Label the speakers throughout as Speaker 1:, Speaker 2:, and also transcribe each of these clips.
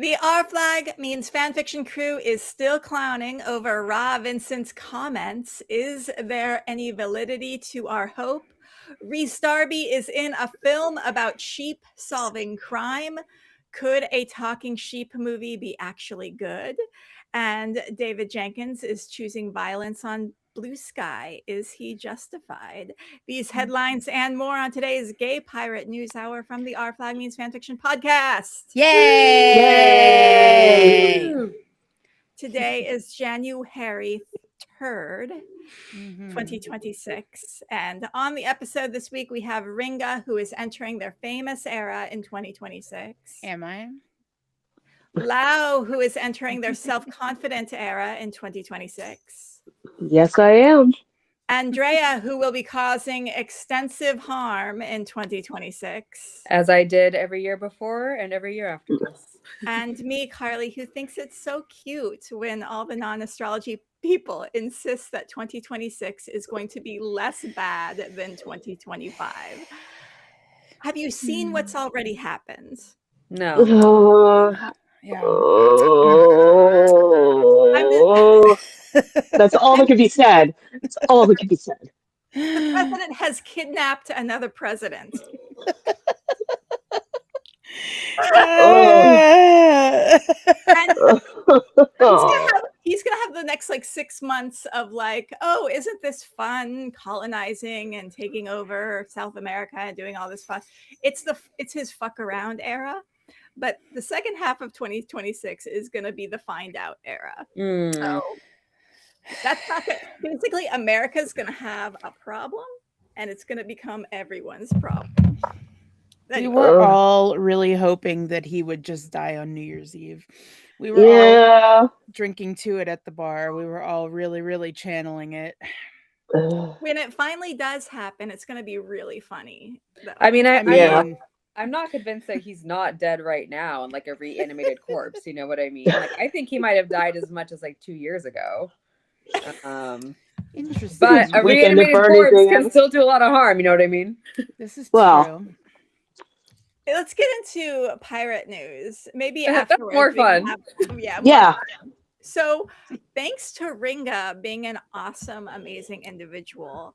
Speaker 1: The Our Flag Means Fanfiction crew is still clowning over Ra Vincent's comments. Is there any validity to our hope? Rhys Darby is in a film about sheep solving crime. Could a talking sheep movie be actually good? And David Jenkins is choosing violence on Blue Sky. Is he justified? These headlines and more on today's Gay Pirate News Hour from the Our Flag Means Fanfiction podcast.
Speaker 2: Yay!
Speaker 1: Yay! Today is January 3rd, 2026. And on the episode this week, we have Ringa, who is entering their famous era in 2026.
Speaker 2: Am I?
Speaker 1: Lau, who is entering their self-confident era in 2026.
Speaker 3: Yes, I am.
Speaker 1: Andrea, who will be causing extensive harm in 2026.
Speaker 4: As I did every year before and every year after this.
Speaker 1: And me, Carly, who thinks it's so cute when all the non-astrology people insist that 2026 is going to be less bad than 2025. Have you seen what's already happened?
Speaker 4: No.
Speaker 2: Yeah.
Speaker 3: That's all that can be said. That's all that can be said.
Speaker 1: The president has kidnapped another president. And he's gonna have the next 6 months of oh, isn't this fun, colonizing and taking over South America and doing all this fun. It's his fuck around era. But the second half of 2026 is going to be the find out era. So that's not good. Basically, America's going to have a problem, and it's going to become everyone's problem.
Speaker 2: We were all really hoping that he would just die on New Year's Eve. We were all drinking to it at the bar. We were all really, really channeling it.
Speaker 1: When it finally does happen, it's going to be really funny. Though.
Speaker 4: I mean, I'm not convinced that he's not dead right now and a reanimated corpse. You know what I mean? I think he might have died as much as 2 years ago.
Speaker 2: Interesting.
Speaker 4: But a reanimated corpse can still do a lot of harm. You know what I mean?
Speaker 2: This is true.
Speaker 1: Let's get into pirate news. Maybe afterwards.
Speaker 4: That's more fun.
Speaker 1: Yeah. So thanks to Ringa being an awesome, amazing individual,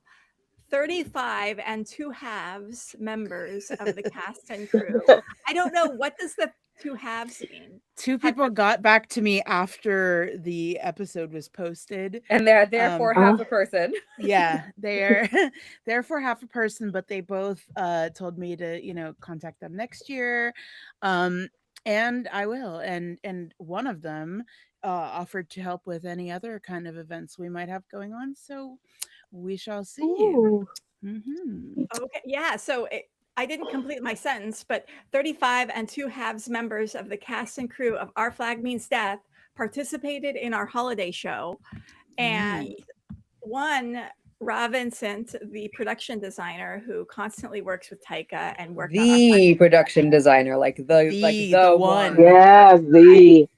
Speaker 1: 35 and 2/2 members of the cast and crew. I don't know, what does the 2/2 mean?
Speaker 2: Two people got back to me after the episode was posted.
Speaker 4: And they're therefore half a person.
Speaker 2: Yeah, they're therefore half a person, but they both told me to, contact them next year. And I will. And one of them offered to help with any other kind of events we might have going on. So we shall see.
Speaker 1: Okay, yeah. So I didn't complete my sentence, but 35 and 2/2 members of the cast and crew of Our Flag Means Death participated in our holiday show, and one, Ra Vincent, the production designer who constantly works with Taika and worked
Speaker 4: the production designer, the one.
Speaker 3: Yeah, the.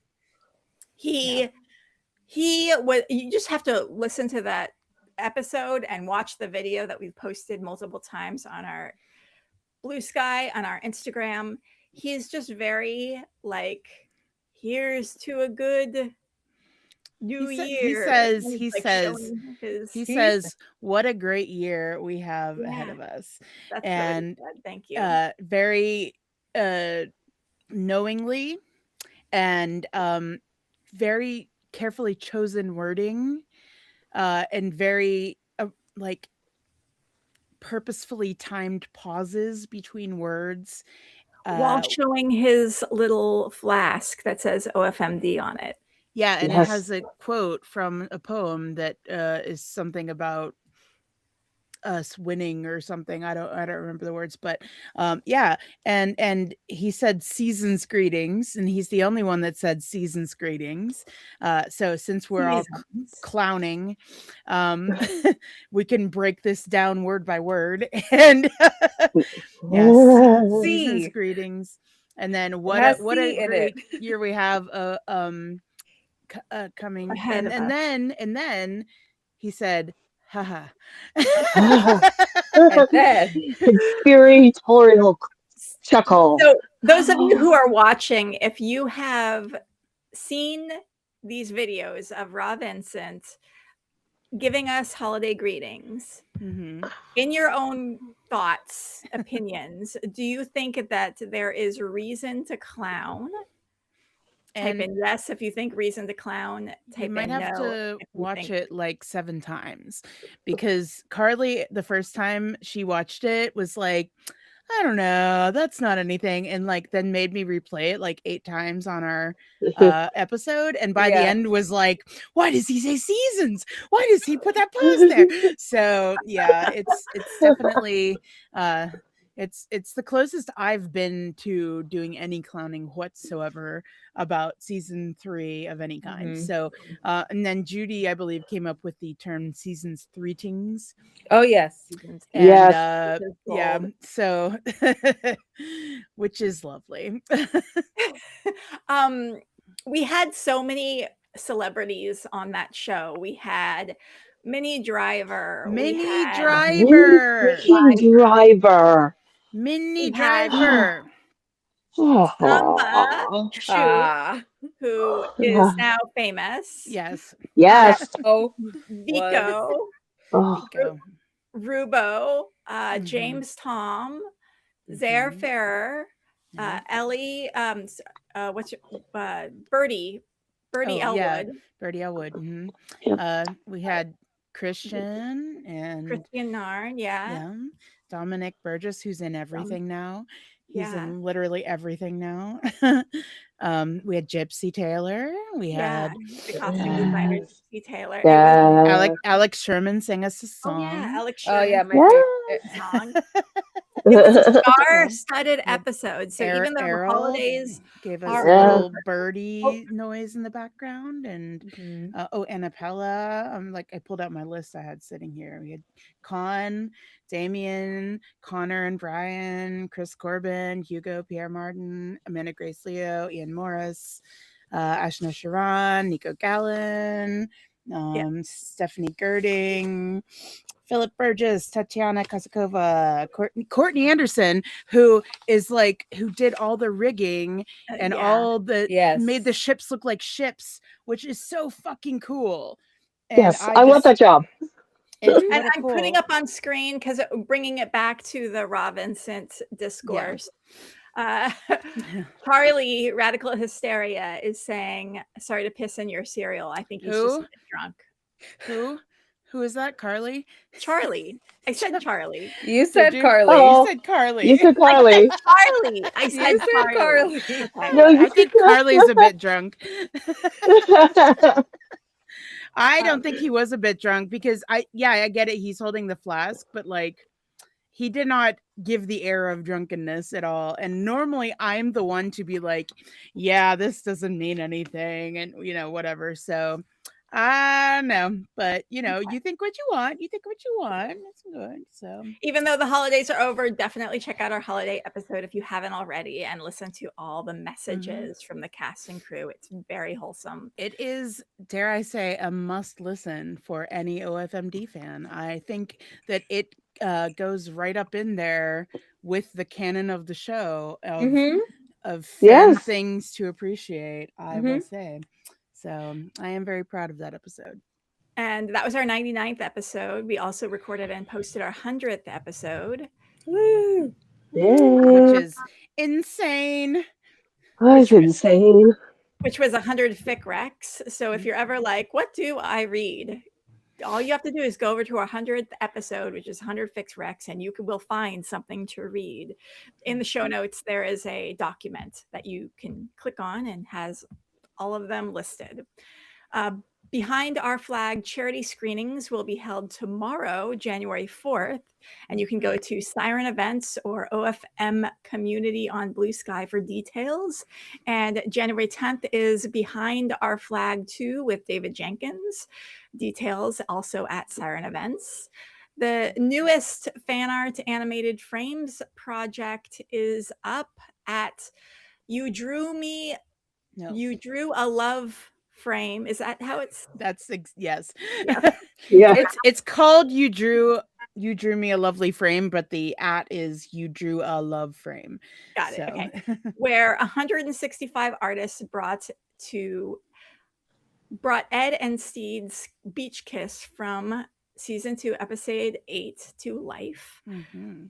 Speaker 1: He was. You just have to listen to that episode and watch the video that we've posted multiple times on our Blue Sky, on our Instagram. He's just very here's to a good new year. He
Speaker 2: says what a great year we have ahead of us.
Speaker 1: That's
Speaker 2: and
Speaker 1: really good. Thank you.
Speaker 2: Very knowingly and very carefully chosen wording. And very purposefully timed pauses between words.
Speaker 1: While showing his little flask that says OFMD on it.
Speaker 2: Yeah, and it has a quote from a poem that is something about us winning or something. I don't remember the words, but and he said season's greetings, and he's the only one that said season's greetings. So since we're all clowning, we can break this down word by word. And yes, season's greetings. And then what a great year we have coming. And then he said, haha.
Speaker 3: Conspiratorial chuckle.
Speaker 1: So Those of you who are watching, if you have seen these videos of Ra Vincent giving us holiday greetings, in your own thoughts, opinions, do you think that there is reason to clown? Type in yes if you think reason to clown. Type
Speaker 2: You might
Speaker 1: in
Speaker 2: have
Speaker 1: no
Speaker 2: to
Speaker 1: if you
Speaker 2: watch
Speaker 1: think.
Speaker 2: it like 7 times, because Carly, the first time she watched it, was like, I don't know, that's not anything, and like then made me replay it like 8 times on our episode, and by the
Speaker 4: Yeah.
Speaker 2: end was like, why does he say seasons? Why does he put that pause there? So yeah, it's definitely it's the closest I've been to doing any clowning whatsoever about season 3 of any kind. So and then Judy, I believe, came up with the term seasons 3tings.
Speaker 4: Oh yes.
Speaker 1: Seasons.
Speaker 2: And
Speaker 3: Yes.
Speaker 2: yeah,
Speaker 1: Gold.
Speaker 2: so which is lovely.
Speaker 1: We had so many celebrities on that show. We had Minnie Driver. We
Speaker 2: Minnie
Speaker 1: had
Speaker 2: Driver.
Speaker 3: Freaking Driver.
Speaker 2: Minnie
Speaker 1: we had
Speaker 2: Driver.
Speaker 1: Samba
Speaker 3: Oh.
Speaker 1: Shu,
Speaker 4: Ah.
Speaker 1: who is now famous.
Speaker 2: Yes.
Speaker 3: Yes.
Speaker 4: Oh,
Speaker 1: Vico,
Speaker 3: Oh.
Speaker 2: Vico.
Speaker 1: Rubo, James Tom, Zaire
Speaker 2: Mhm.
Speaker 1: Ferrer,
Speaker 2: Yeah.
Speaker 1: Ellie, what's your, Birdie
Speaker 2: Oh,
Speaker 1: Elwood,
Speaker 2: yeah. Birdie Elwood.
Speaker 3: Yep.
Speaker 2: We had Christian and
Speaker 1: Christian Narn, yeah.
Speaker 2: yeah, Dominic Burgess, who's in everything now. He's
Speaker 1: Yeah.
Speaker 2: in literally everything now. We had Gypsy Taylor. We
Speaker 1: Yeah,
Speaker 2: had
Speaker 1: the costume designer
Speaker 3: Yes.
Speaker 1: Gypsy Taylor. It
Speaker 3: Yeah.
Speaker 1: was
Speaker 2: Alex Sherman sang us a song.
Speaker 1: oh yeah, Alex
Speaker 4: oh
Speaker 1: Sherman
Speaker 4: yeah, my
Speaker 3: Yeah.
Speaker 4: favorite.
Speaker 1: song. It was a
Speaker 2: Okay.
Speaker 1: star-studded episode. So even though the
Speaker 2: Errol
Speaker 1: holidays
Speaker 2: gave us
Speaker 1: are
Speaker 2: a
Speaker 3: Yeah.
Speaker 2: little
Speaker 1: over,
Speaker 2: birdie noise in the background, and
Speaker 4: Mhm.
Speaker 2: Annapella. Like I pulled out my list I had sitting here. We had Con, Damien, Connor and Brian, Chris Corbin, Hugo, Pierre Martin, Amanda Grace Leo, Ian Morris, Ashna Sharon, Nico Gallen, Stephanie Girding, Philip Burgess, Tatiana Kosakova, Courtney Anderson, who did all the rigging and
Speaker 1: yeah.
Speaker 2: all the
Speaker 4: Yes.
Speaker 2: made the ships look like ships, which is so fucking cool. And
Speaker 3: Yes. I want that job.
Speaker 1: And
Speaker 2: what a
Speaker 1: I'm putting
Speaker 2: cool.
Speaker 1: up on screen because bringing it back to the Ra Vincent discourse. Charlie, Radical Hysteria, is saying, sorry to piss in your cereal. I think he's just a bit drunk.
Speaker 2: Who is that? Carly?
Speaker 1: Charlie. I said Charlie.
Speaker 4: You said
Speaker 2: you?
Speaker 4: Carly.
Speaker 3: Oh.
Speaker 2: You said Carly.
Speaker 3: You said Carly.
Speaker 1: Charlie. I said
Speaker 4: You said
Speaker 1: Charlie.
Speaker 4: Carly.
Speaker 3: No, you
Speaker 2: I think Carly's a bit drunk. I don't think he was a bit drunk, because I get it. He's holding the flask, but like he did not give the air of drunkenness at all. And normally I'm the one to be like, yeah, this doesn't mean anything, and whatever. So I know, but you think what you want. You think what you want. That's good. So
Speaker 1: even though the holidays are over, definitely check out our holiday episode if you haven't already, and listen to all the messages from the cast and crew. It's very wholesome.
Speaker 2: It is, dare I say, a must listen for any OFMD fan. I think that it goes right up in there with the canon of the show of fan
Speaker 3: Yes.
Speaker 2: things to appreciate, I will say. So I am very proud of that episode.
Speaker 1: And that was our 99th episode. We also recorded and posted our 100th episode.
Speaker 4: Woo.
Speaker 2: Which is insane.
Speaker 3: That's insane.
Speaker 1: Which was 100 fic recs. So if you're ever like, what do I read? All you have to do is go over to our 100th episode, which is 100 fic recs, and you will find something to read. In the show notes, there is a document that you can click on and has all of them listed. Behind Our Flag charity screenings will be held tomorrow, January 4th, and you can go to Siren Events or OFM Community on Blue Sky for details. And January 10th is Behind Our Flag 2 with David Jenkins. Details also at Siren Events. The newest fan art animated frames project is up at You Drew a Love Frame. Is that how it's?
Speaker 2: Yes.
Speaker 1: Yeah.
Speaker 3: Yeah.
Speaker 2: It's called You Drew you drew me a lovely frame, but the @ is you drew a love frame.
Speaker 1: Got it. Okay. Where 165 artists brought Ed and Steed's Beach Kiss from season 2, episode 8 to life.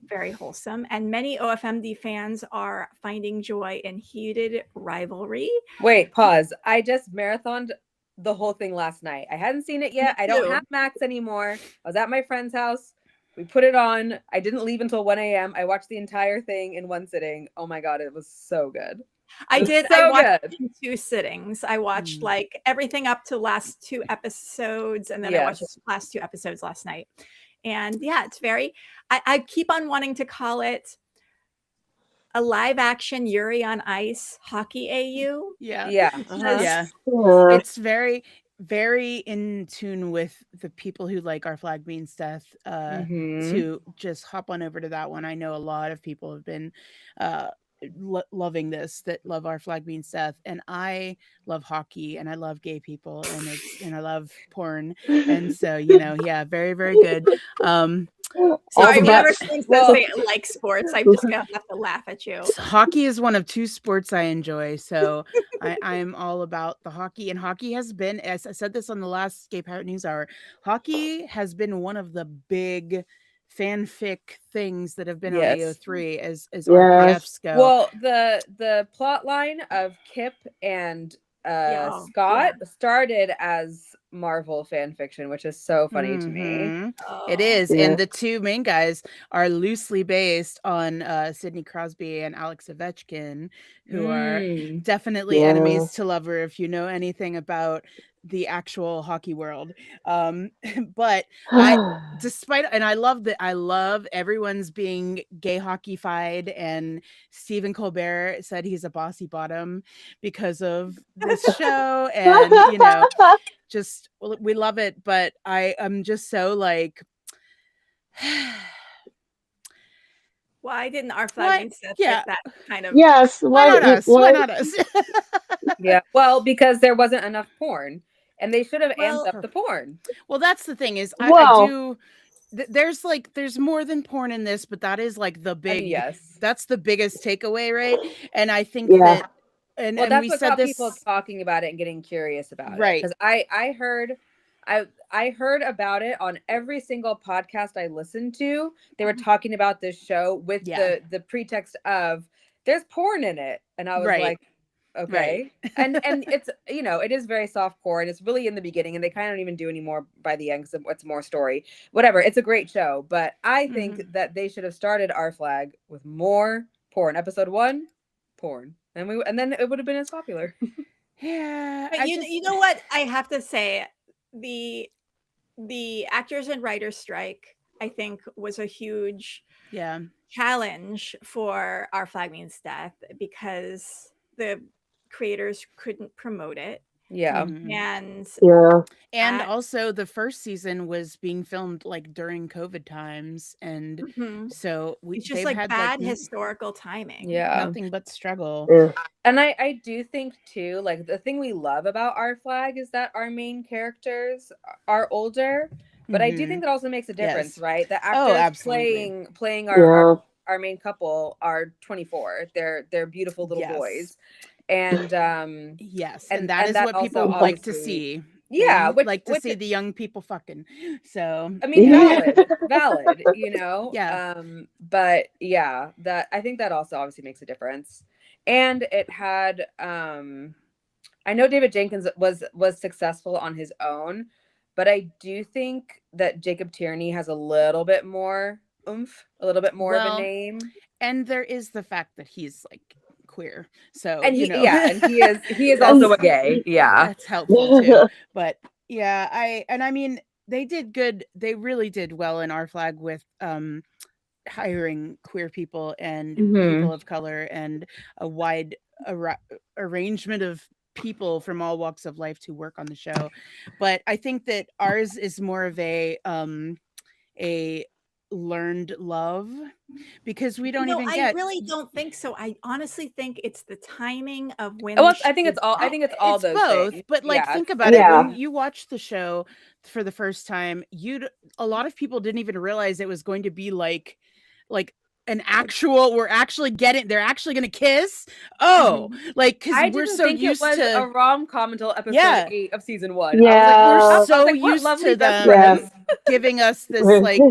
Speaker 1: Very wholesome. And many OFMD fans are finding joy in heated rivalry.
Speaker 4: Wait, pause. I just marathoned the whole thing last night. I hadn't seen it yet. I don't have Max anymore. I was at my friend's house. We put it on. I didn't leave until 1 a.m. I watched the entire thing in one sitting. Oh my God, it was so good.
Speaker 1: I watched it in 2 sittings. I watched like everything up to last 2 episodes, and then I watched the last 2 episodes last night. And yeah, it's very, I keep on wanting to call it a live action Yuri on Ice hockey AU.
Speaker 2: Yeah. It's very, very in tune with the people who like Our Flag Means Death to just hop on over to that one. I know a lot of people have been loving this, that love Our Flag Means Death, and I love hockey and I love gay people and I love porn, and so very, very good.
Speaker 1: Sorry, whenever Swing says they like sports, I'm just gonna have to laugh at you.
Speaker 2: Hockey is one of 2 sports I enjoy, so I'm all about the hockey. And hockey has been, as I said this on the last Gay Pirate News Hour, hockey has been one of the big fanfic things that have been on AO3 as RPFs go.
Speaker 4: Well, the plot line of Kip and Scott started as Marvel fan fiction, which is so funny to me.
Speaker 2: It is. And the 2 main guys are loosely based on Sidney Crosby and Alex Ovechkin, who are definitely enemies to lover if you know anything about the actual hockey world. But I love everyone's being gay hockey-fied, and Stephen Colbert said he's a bossy bottom because of this show, and we love it. But I'm just so like,
Speaker 1: why didn't Our Flag Means Death get that kind of?
Speaker 3: Yes,
Speaker 2: why not us? Why not us?
Speaker 4: Yeah, well, because there wasn't enough porn, and they should have amped up the porn.
Speaker 2: Well, that's the thing is, there's more than porn in this, but that is like the big, that's the biggest takeaway, right? And I think that, and
Speaker 4: that's
Speaker 2: we
Speaker 4: what
Speaker 2: said
Speaker 4: got
Speaker 2: this,
Speaker 4: people talking about it and getting curious about it,
Speaker 2: right?
Speaker 4: Because I heard about it on every single podcast I listened to. They were talking about this show with the pretext of there's porn in it, and I was like, okay. And it's, it is very soft core, and it's really in the beginning, and they kind of don't even do any more by the end because it's more story. Whatever, it's a great show, but I think that they should have started Our Flag with more porn. Episode 1, porn, and then it would have been as popular.
Speaker 1: But you know what I have to say, the actors and writers strike, I think, was a huge challenge for Our Flag Means Death, because the creators couldn't promote it. And
Speaker 2: also the first season was being filmed like during COVID times, and so
Speaker 1: it's just like
Speaker 2: had
Speaker 1: bad historical timing.
Speaker 2: Nothing but struggle.
Speaker 4: And I do think too, like, the thing we love about Our Flag is that our main characters are older, but I do think that also makes a difference, right? The actors playing our main couple are 24. They're beautiful little boys. And
Speaker 2: and that is what people like to see.
Speaker 4: Yeah,
Speaker 2: to see the young people fucking. So
Speaker 4: I mean, valid, but that I think that also obviously makes a difference. And it had I know David Jenkins was successful on his own, but I do think that Jacob Tierney has a little bit more oomph, a little bit more of a name.
Speaker 2: And there is the fact that he's like queer, so
Speaker 4: and he is also a gay,
Speaker 2: that's helpful too. But I mean, they did good, they really did well in Our Flag with hiring queer people and people of color and a wide arrangement of people from all walks of life to work on the show. But I think that ours is more of a learned love, because we don't
Speaker 1: No,
Speaker 2: even
Speaker 1: I
Speaker 2: get.
Speaker 1: really don't think so. I honestly think it's the timing of when
Speaker 4: Well,
Speaker 1: the
Speaker 4: I think it's all. I think it's all
Speaker 2: It's
Speaker 4: those
Speaker 2: both,
Speaker 4: things.
Speaker 2: but like
Speaker 4: Yeah.
Speaker 2: think about it.
Speaker 3: Yeah.
Speaker 2: When you watch the show for the first time, a lot of people didn't even realize it was going to be like an actual. They're actually going to kiss. Oh, like because
Speaker 4: I
Speaker 2: we're
Speaker 4: didn't
Speaker 2: so
Speaker 4: think it
Speaker 2: used
Speaker 4: was
Speaker 2: to.
Speaker 4: a rom-com until episode
Speaker 2: Yeah.
Speaker 4: 8 of season 1.
Speaker 2: I was like,
Speaker 3: Yeah.
Speaker 2: we're so
Speaker 4: what
Speaker 2: used
Speaker 4: lovely
Speaker 2: to
Speaker 4: best
Speaker 2: them
Speaker 4: friends.
Speaker 2: giving us this like,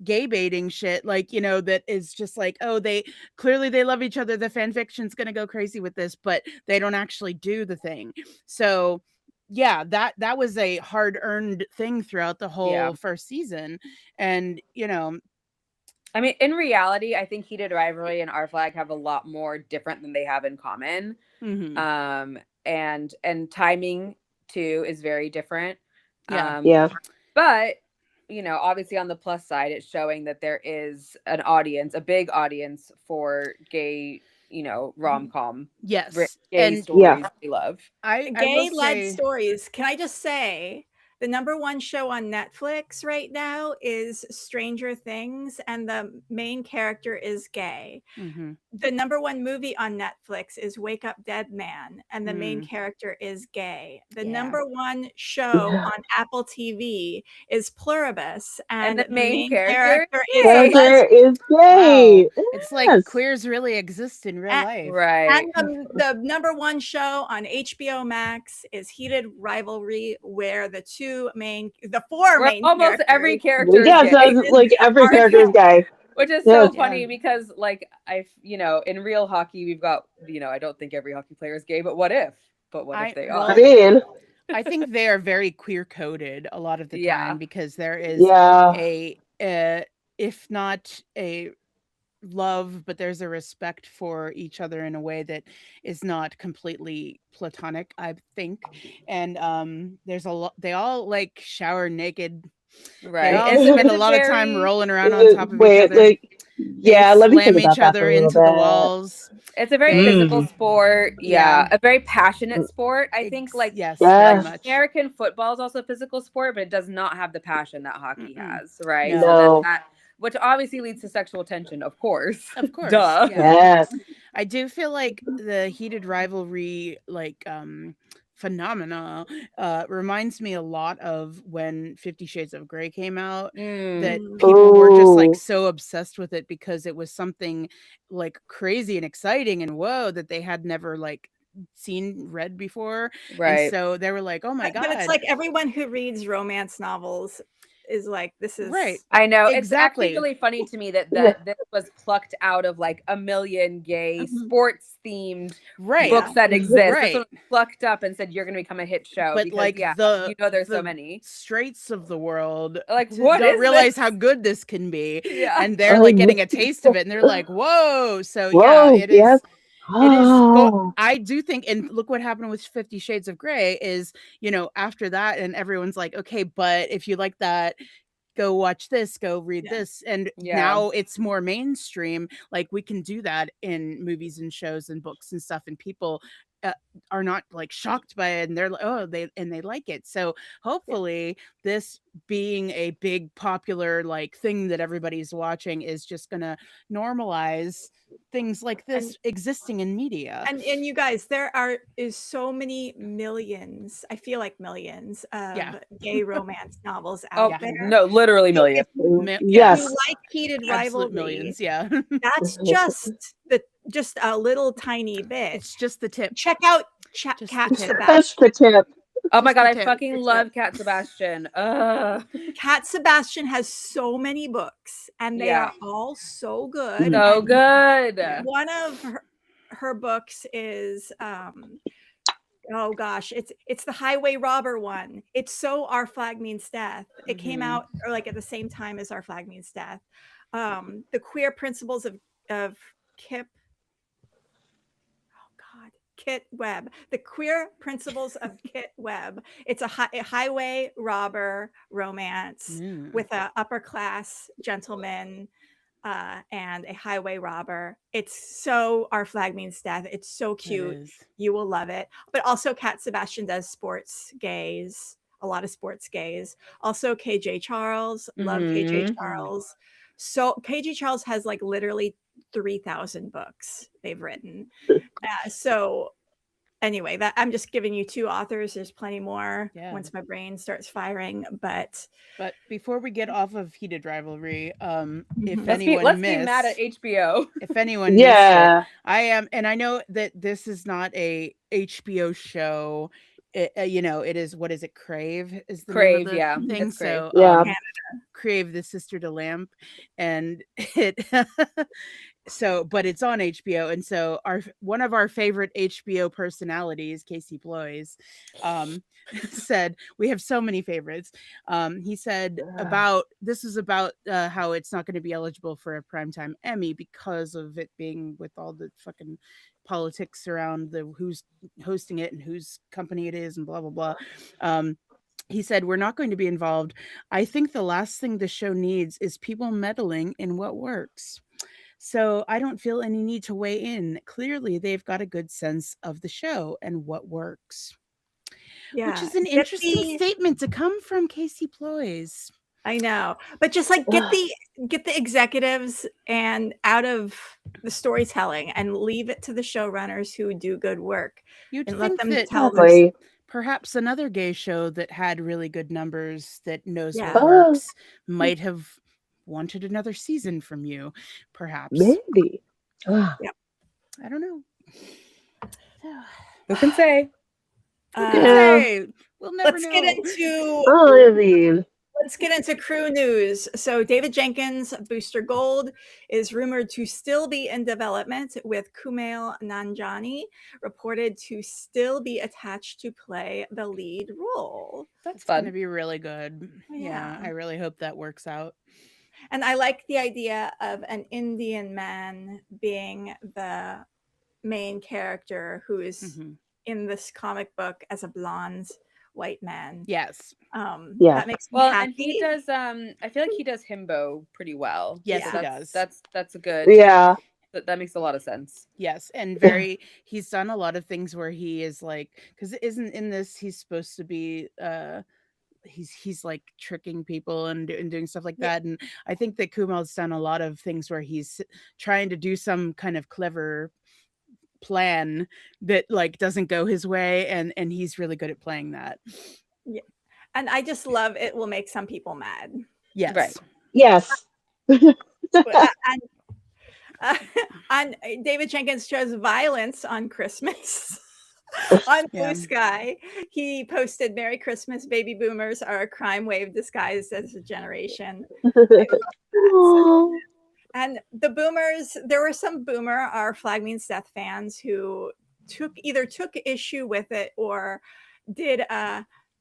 Speaker 2: gay baiting shit, like, that is just like, oh, they love each other. The fan fiction's gonna go crazy with this, but they don't actually do the thing. So yeah, that was a hard-earned thing throughout the whole first season. And
Speaker 4: I mean, in reality, I think Heated Rivalry and Our Flag have a lot more different than they have in common. And timing too is very different.
Speaker 3: Yeah.
Speaker 4: But obviously on the plus side, it's showing that there is an audience, a big audience for gay, rom-com.
Speaker 2: Yes.
Speaker 4: Gay
Speaker 2: And
Speaker 4: stories we love.
Speaker 1: Gay-led stories. Can I just say, the number one show on Netflix right now is Stranger Things, and the main character is gay. The number one movie on Netflix is Wake Up Dead Man, and the main character is gay. The number one show on Apple TV is Pluribus, and the main character is
Speaker 3: gay.
Speaker 2: Wow. It's like queers really exist in real life.
Speaker 4: Right.
Speaker 1: And the number one show on HBO Max is Heated Rivalry, where the four main
Speaker 4: almost every character
Speaker 3: Yeah, so like every character is gay.
Speaker 4: Which is so funny because, like, in real hockey, we've got, I don't think every hockey player is gay, but what if? If they are?
Speaker 3: I mean,
Speaker 2: I think they are very queer coded a lot of the time, because there is if not a love, but there's a respect for each other in a way that is not completely platonic, I think. And there's a lot. They all like shower naked.
Speaker 4: Right.
Speaker 2: They all spend a lot of time rolling around on top of each other.
Speaker 3: Let me
Speaker 2: slam
Speaker 3: think about
Speaker 2: each
Speaker 3: that
Speaker 2: other
Speaker 3: for a little
Speaker 2: into the walls.
Speaker 4: It's a very physical sport. A very passionate sport. I think, like,
Speaker 2: very much.
Speaker 4: American football is also a physical sport, but it does not have the passion that hockey has, right?
Speaker 2: No.
Speaker 4: So that which obviously leads to sexual tension, of course.
Speaker 2: Of course.
Speaker 4: Duh.
Speaker 3: Yes.
Speaker 2: I do feel like the Heated Rivalry, like, phenomena reminds me a lot of when 50 Shades of Grey came out, that people were just like so obsessed with it because it was something like crazy and exciting and whoa that they had never like read before.
Speaker 4: Right.
Speaker 2: And so they were like, oh my God.
Speaker 1: But it's like everyone who reads romance novels is like, this is
Speaker 2: right.
Speaker 4: I know.
Speaker 2: Exactly.
Speaker 4: It's actually really funny to me that this was plucked out of like a million gay sports themed books that exist. This one was plucked up and said, you're going to become a hit show.
Speaker 2: But
Speaker 4: because,
Speaker 2: like
Speaker 4: there's so many
Speaker 2: straights of the world
Speaker 4: like what
Speaker 2: don't realize how good this can be. And they're like getting a taste of it and they're like, whoa. So it is. I do think, and look what happened with 50 Shades of Grey is, after that, and everyone's like, okay, but if you like that, go watch this, go read this. And now it's more mainstream. Like we can do that in movies and shows and books and stuff. And people are not like shocked by it. And they're like, they like it. So hopefully this being a big popular like thing that everybody's watching is just going to normalize things like this existing in media.
Speaker 1: And you guys, there is so many millions, I feel like millions of gay romance novels out there.
Speaker 4: No, literally millions.
Speaker 1: If you like Heated Rivalry,
Speaker 2: millions,
Speaker 1: that's just a little tiny bit.
Speaker 2: It's just the tip.
Speaker 1: Check out Cat Sebastian.
Speaker 3: That's the tip.
Speaker 4: Oh my God, I fucking love Cat Sebastian.
Speaker 1: Cat Sebastian has so many books and they are all so good.
Speaker 4: So good.
Speaker 1: One of her books is oh gosh, it's the highway robber one. It's so Our Flag Means Death. It came out or like at the same time as Our Flag Means Death. The queer principles of Kit Webb. The queer principles of Kit Webb. It's a highway robber romance with a upper class gentleman and a highway robber. It's so Our Flag Means Death. It's so cute. You will love it. But also Cat Sebastian does sports gays a lot of sports gays. Also, KJ Charles, love KJ Charles. So KJ Charles has like literally 3,000 books they've written. So anyway, that I'm just giving you 2 authors. There's plenty more once my brain starts firing. But
Speaker 2: before we get off of heated rivalry, if
Speaker 4: let's
Speaker 2: anyone
Speaker 4: be mad at HBO.
Speaker 2: If anyone missed it, I am, and I know that this is not a HBO show. You know, it is, what is it? Crave is the name of the thing. So Crave, the sister to Lamp, and it so, but it's on HBO, and so one of our favorite HBO personalities, Casey Bloys, said, we have so many favorites. He said about how it's not going to be eligible for a primetime Emmy because of it being with all the fucking politics around who's hosting it and whose company it is and blah blah blah. He said, we're not going to be involved. I think the last thing the show needs is people meddling in what works. So I don't feel any need to weigh in. Clearly, they've got a good sense of the show and what works. Yeah, which is an interesting statement to come from Casey Bloys.
Speaker 1: I know, but just like get the executives and out of the storytelling and leave it to the showrunners who do good work.
Speaker 2: You'd
Speaker 1: and
Speaker 2: think
Speaker 1: let them
Speaker 2: that
Speaker 1: tell them.
Speaker 2: Perhaps another gay show that had really good numbers that knows what works might have wanted another season from you, perhaps.
Speaker 3: Maybe.
Speaker 2: I don't know.
Speaker 4: Who can say?
Speaker 2: We'll never
Speaker 1: know. Let's get into crew news. So David Jenkins, Booster Gold, is rumored to still be in development, with Kumail Nanjiani reported to still be attached to play the lead role.
Speaker 2: That's going to be really good. Yeah, I really hope that works out.
Speaker 1: And I like the idea of an Indian man being the main character who is in this comic book as a blonde white man.
Speaker 2: Yes.
Speaker 1: That makes me happy.
Speaker 4: And he does I feel like he does himbo pretty well.
Speaker 2: Yes, he does.
Speaker 4: That's a good.
Speaker 3: Yeah.
Speaker 4: That makes a lot of sense.
Speaker 2: Yes, and he's done a lot of things where he is like, because isn't in this he's supposed to be he's like tricking people and doing stuff like that, and I think that Kumail's done a lot of things where he's trying to do some kind of clever plan that like doesn't go his way, and he's really good at playing that.
Speaker 1: Yeah, and I just love it. Will make some people mad.
Speaker 2: Yes,
Speaker 3: right. Yes.
Speaker 1: And David Jenkins chose violence on Christmas. On Blue Sky, he posted, "Merry Christmas, baby boomers are a crime wave disguised as a generation." And the boomers, there were some boomer Our Flag Means Death fans who either took issue with it or did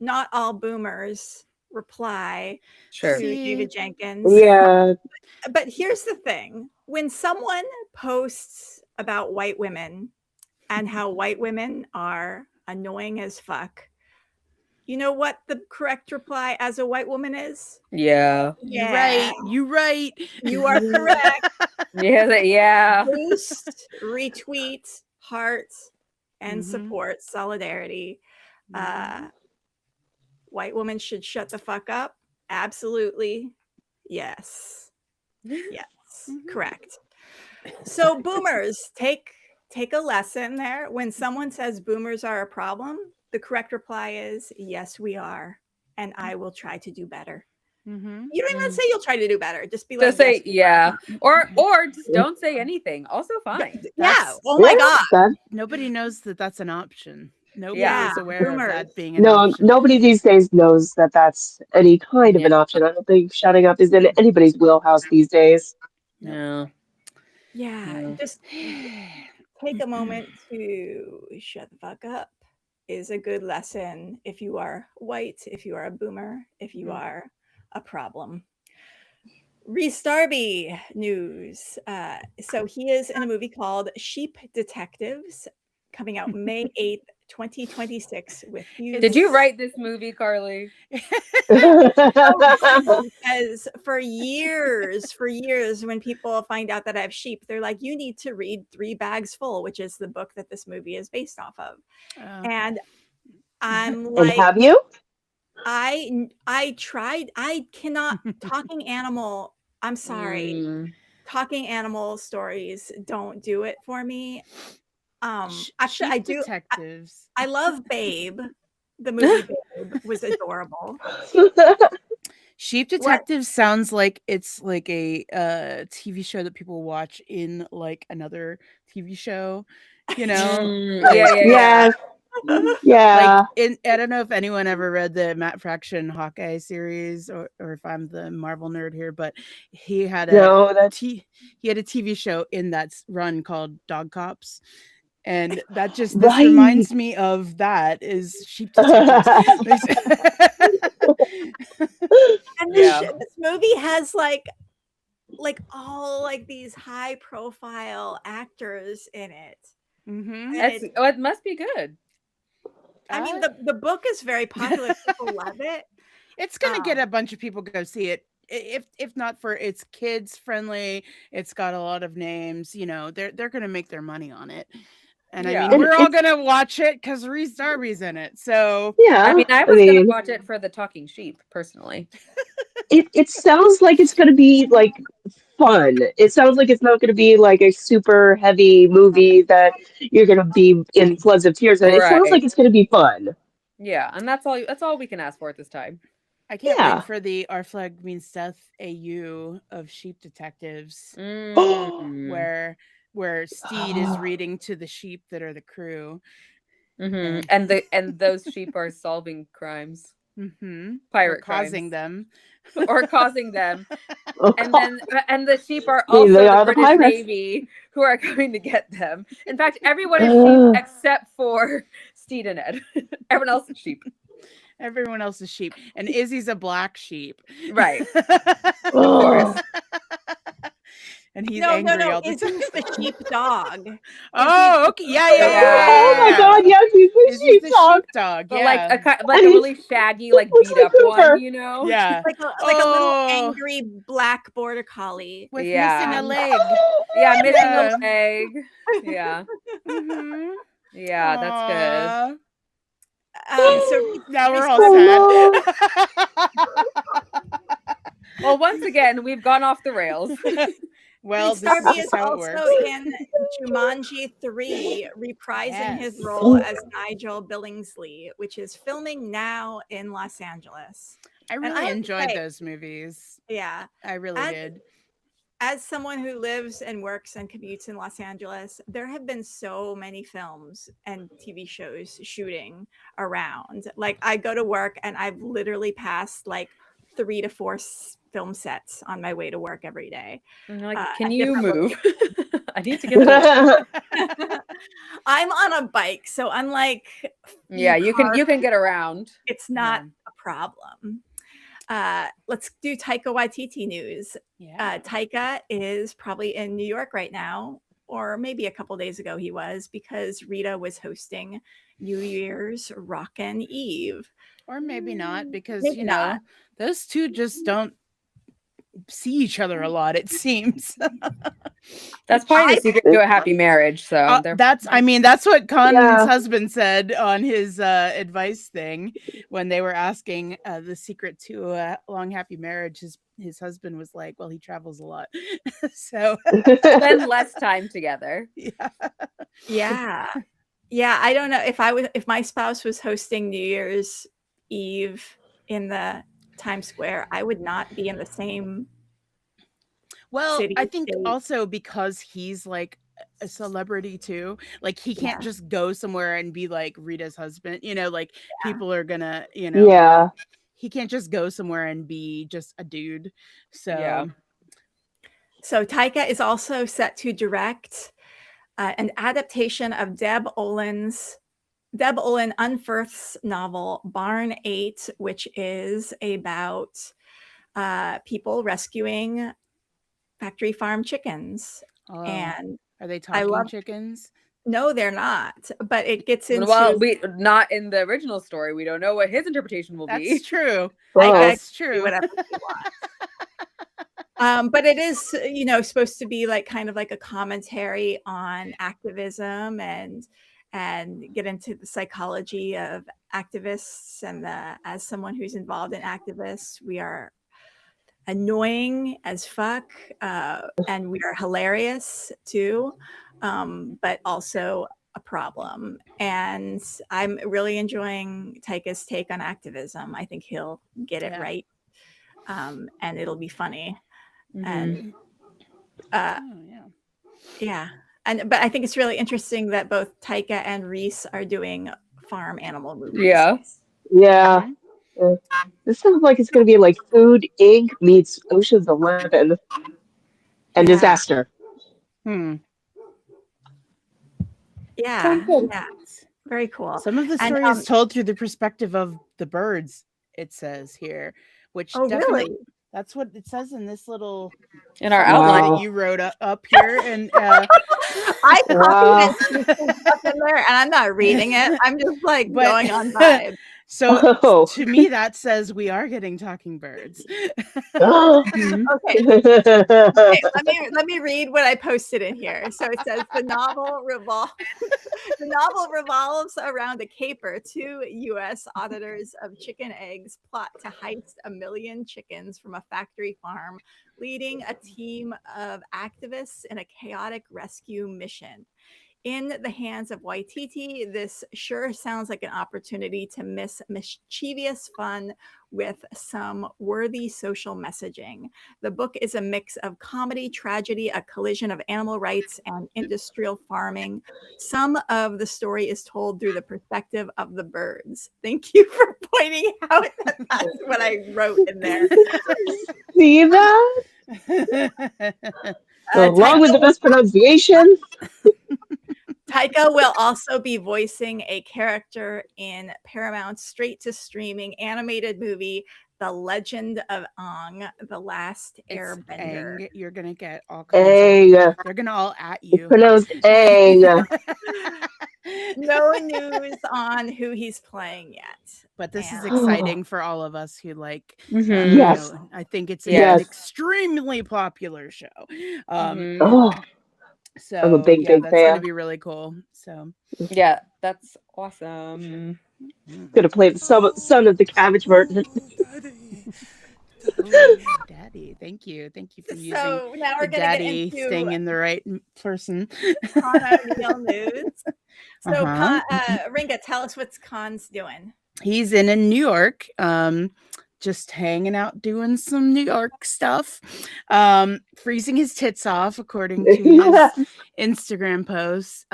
Speaker 1: not all boomers reply to David Jenkins.
Speaker 3: Yeah.
Speaker 1: But here's the thing. When someone posts about white women and how white women are annoying as fuck, you know what the correct reply as a white woman is?
Speaker 4: Yeah.
Speaker 2: You're right.
Speaker 1: You are correct.
Speaker 4: Yeah.
Speaker 1: Boost, retweet, heart, and support, solidarity. White women should shut the fuck up. Absolutely. Yes. Yes. Correct. So boomers, take a lesson there. When someone says boomers are a problem, the correct reply is, yes, we are. And I will try to do better. You don't even say you'll try to do better. Just be like,
Speaker 4: just say, yes, or just don't say anything. Also fine.
Speaker 1: Yeah. Oh my God.
Speaker 2: Nobody knows that that's an option. Nobody is aware of that being an
Speaker 3: option.
Speaker 2: option.
Speaker 3: Nobody these days knows that that's any kind of an option. I don't think shutting up is in anybody's wheelhouse these days.
Speaker 4: No.
Speaker 1: Yeah. Just take a moment to shut the fuck up is a good lesson if you are white, if you are a boomer, if you are a problem. Rhys Darby news. So he is in a movie called Sheep Detectives, coming out May 8th, 2026 with you.
Speaker 4: Did you write this movie, Carly?
Speaker 1: Because for years, when people find out that I have sheep, they're like, you need to read 3 Bags Full, which is the book that this movie is based off of. And I'm like,
Speaker 3: and have you?
Speaker 1: I tried. I cannot. Talking animal. I'm sorry. Talking animal stories don't do it for me. Actually, I
Speaker 2: Sheep
Speaker 1: do.
Speaker 2: Detectives.
Speaker 1: I love Babe. The movie Babe was adorable.
Speaker 2: Sheep Detectives sounds like it's like a TV show that people watch in like another TV show, you know?
Speaker 3: Yeah.
Speaker 2: Like I don't know if anyone ever read the Matt Fraction Hawkeye series or if I'm the Marvel nerd here, but he had a TV show in that run called Dog Cops. And that just this reminds me of that is Sheep Detectives.
Speaker 1: And this movie has like all like these high profile actors in it.
Speaker 4: It must be good.
Speaker 1: I mean, the book is very popular. People love it.
Speaker 2: It's gonna get a bunch of people go see it. If not for it's kids friendly, it's got a lot of names. You know, they're gonna make their money on it. And I mean, we're all gonna watch it because Rhys Darby's in it. So
Speaker 4: I mean, I was gonna watch it for the talking sheep, personally.
Speaker 3: It sounds like it's gonna be like fun. It sounds like it's not gonna be like a super heavy movie that you're gonna be in floods of tears. And it sounds like it's gonna be fun.
Speaker 4: Yeah, and that's all we can ask for at this time.
Speaker 2: I can't wait for the Our Flag Means Death AU of Sheep Detectives, where Steed is reading to the sheep that are the crew,
Speaker 4: and those sheep are solving crimes, pirate
Speaker 2: causing
Speaker 4: crimes.
Speaker 2: them,
Speaker 4: or causing them, and the sheep are also the British Navy who are coming to get them. In fact, everyone is sheep except for Steed and Ed. Everyone else is sheep.
Speaker 2: Everyone else is sheep, and Izzy's a black sheep,
Speaker 4: right? Of course.
Speaker 2: And he's angry all the time.
Speaker 1: Izzy's the sheep dog.
Speaker 2: Okay, yeah.
Speaker 3: Oh my god, yes, he's the sheep
Speaker 2: dog.
Speaker 4: But like a really shaggy, like beat up one, you know?
Speaker 2: Yeah,
Speaker 1: like a little angry black border collie
Speaker 2: with missing a leg.
Speaker 4: Missing a leg. Yeah. Yeah, that's good.
Speaker 1: So
Speaker 2: now we're all sad.
Speaker 4: Well, once again, we've gone off the rails.
Speaker 2: Well,
Speaker 1: Rhys Darby is also in Jumanji 3, reprising his role as Nigel Billingsley, which is filming now in Los Angeles.
Speaker 2: I really enjoyed those movies.
Speaker 1: Yeah,
Speaker 2: I really did.
Speaker 1: As someone who lives and works and commutes in Los Angeles, there have been so many films and TV shows shooting around. Like, I go to work and I've literally passed like 3 to 4 film sets on my way to work every day.
Speaker 4: Like, can you move? I need to get to
Speaker 1: work. I'm on a bike, so unlike
Speaker 4: you can get around.
Speaker 1: It's not a problem. Let's do Taika Waititi news. Taika is probably in New York right now, or maybe a couple days ago he was, because Rita was hosting New Year's Rockin' Eve.
Speaker 2: Or maybe not, because maybe those two just don't see each other a lot, it seems.
Speaker 4: That's probably the secret to a happy marriage. So
Speaker 2: that's what Conan's husband said on his advice thing when they were asking the secret to a long happy marriage. His husband was like, well, he travels a lot. So
Speaker 4: spend less time together.
Speaker 1: Yeah. I don't know if my spouse was hosting New Year's Eve in the Times Square, I would not be in the same city,
Speaker 2: I think also because he's like a celebrity too, like he can't just go somewhere and be like Rita's husband, like people are gonna, he can't just go somewhere and be just a dude. So
Speaker 1: Taika is also set to direct an adaptation of Deb Olin Unferth's novel Barn 8, which is about people rescuing factory farm chickens. And
Speaker 2: are they talking chickens?
Speaker 1: No, they're not. But it gets into
Speaker 4: not in the original story. We don't know what his interpretation will be.
Speaker 2: That's true.
Speaker 1: That's true. Whatever you want. But it is, supposed to be like kind of like a commentary on activism and and get into the psychology of activists. And as someone who's involved in activists, we are annoying as fuck, and we are hilarious too, but also a problem. And I'm really enjoying Taika's take on activism. I think he'll get it right, and it'll be funny. And but I think it's really interesting that both Taika and Rhys are doing farm animal movies.
Speaker 3: Yeah. This sounds like it's going to be like Food Inc. meets Ocean's 11 and Disaster.
Speaker 1: Yeah. Very cool.
Speaker 2: Some of the story is told through the perspective of the birds, it says here, which definitely that's what it says in this little
Speaker 4: in our outline
Speaker 2: that you wrote up here. And
Speaker 1: I copied in there, and I'm not reading it. I'm just like going on vibe.
Speaker 2: So to me, that says we are getting talking birds.
Speaker 1: Okay, let me read what I posted in here. So it says the novel revolves around a caper. 2 U.S. auditors of chicken eggs plot to heist 1 million chickens from a factory farm, leading a team of activists in a chaotic rescue mission. In the hands of Waititi, this sure sounds like an opportunity to miss mischievous fun with some worthy social messaging. The book is a mix of comedy, tragedy, a collision of animal rights and industrial farming. Some of the story is told through the perspective of the birds. Thank you for pointing out that that's what I wrote in there.
Speaker 3: See that? Along with the best pronunciation.
Speaker 1: Taika will also be voicing a character in Paramount's straight-to-streaming animated movie, The Legend of Aang, The Last Airbender.
Speaker 2: Aang. You're going to get all kinds of... They're going to all at you.
Speaker 3: It's pronounced Aang.
Speaker 1: No news on who he's playing yet.
Speaker 2: But this is exciting for all of us who like...
Speaker 3: Yes.
Speaker 2: I think it's an extremely popular show. So
Speaker 3: I'm a big
Speaker 2: that's
Speaker 3: fan.
Speaker 2: going to be really cool. So
Speaker 4: yeah, that's awesome.
Speaker 3: Gonna play the son of the Cabbage Merchant.
Speaker 2: Daddy, thank you for using
Speaker 1: so now we're
Speaker 2: the
Speaker 1: gonna
Speaker 2: daddy
Speaker 1: get into
Speaker 2: staying in the right person.
Speaker 1: Con O'Neill news. So Ringa, tell us what Con's doing.
Speaker 2: He's in New York. Just hanging out, doing some New York stuff, freezing his tits off, according to his Instagram posts.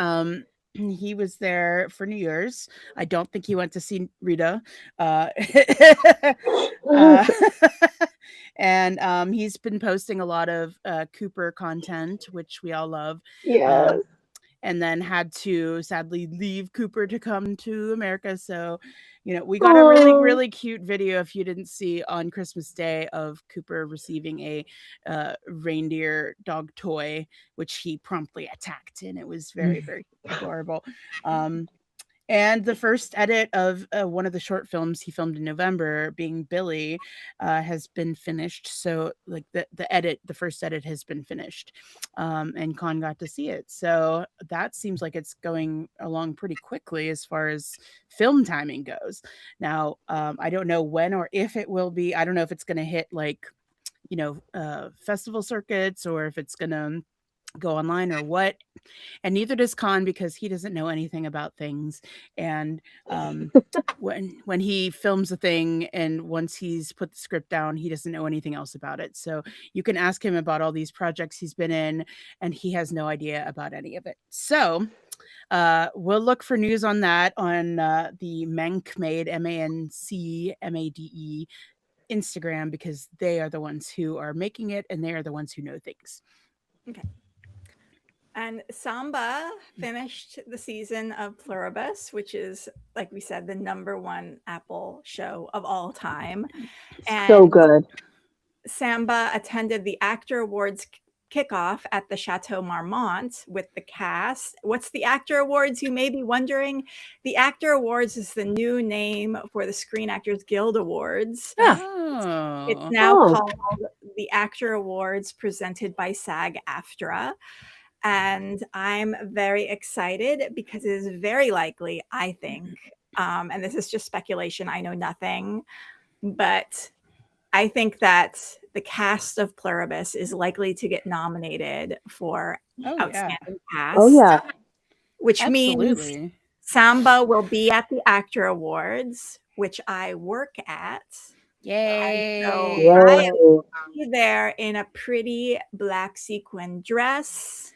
Speaker 2: He was there for New Year's. I don't think he went to see Rita. And he's been posting a lot of Cooper content, which we all love.
Speaker 3: Yeah.
Speaker 2: And then had to sadly leave Cooper to come to America. So, we got a really, really cute video, if you didn't see, on Christmas Day of Cooper receiving a reindeer dog toy, which he promptly attacked. And it was very, very adorable. And the first edit of one of the short films he filmed in November, being Billy, has been finished. So like the first edit has been finished, and Con got to see it. So that seems like it's going along pretty quickly as far as film timing goes. Now, I don't know when or if it will be. I don't know if it's going to hit like, festival circuits or if it's going to go online or what. And neither does Con, because he doesn't know anything about things. And when he films a thing and once he's put the script down, he doesn't know anything else about it. So you can ask him about all these projects he's been in and he has no idea about any of it. So we'll look for news on that on the Mankmade, MANCMADE Instagram, because they are the ones who are making it and they are the ones who know things.
Speaker 1: Okay. And Samba finished the season of Pluribus, which is, like we said, the #1 Apple show of all time. And
Speaker 3: so good.
Speaker 1: Samba attended the Actor Awards kickoff at the Chateau Marmont with the cast. What's the Actor Awards, you may be wondering? The Actor Awards is the new name for the Screen Actors Guild Awards. It's now called the Actor Awards, presented by SAG-AFTRA. And I'm very excited because it is very likely, I think, and this is just speculation, I know nothing, but I think that the cast of Pluribus is likely to get nominated for Outstanding Cast.
Speaker 3: Oh, yeah.
Speaker 1: Which means Samba will be at the Actor Awards, which I work at.
Speaker 2: Yay!
Speaker 1: So I will be there in a pretty black sequin dress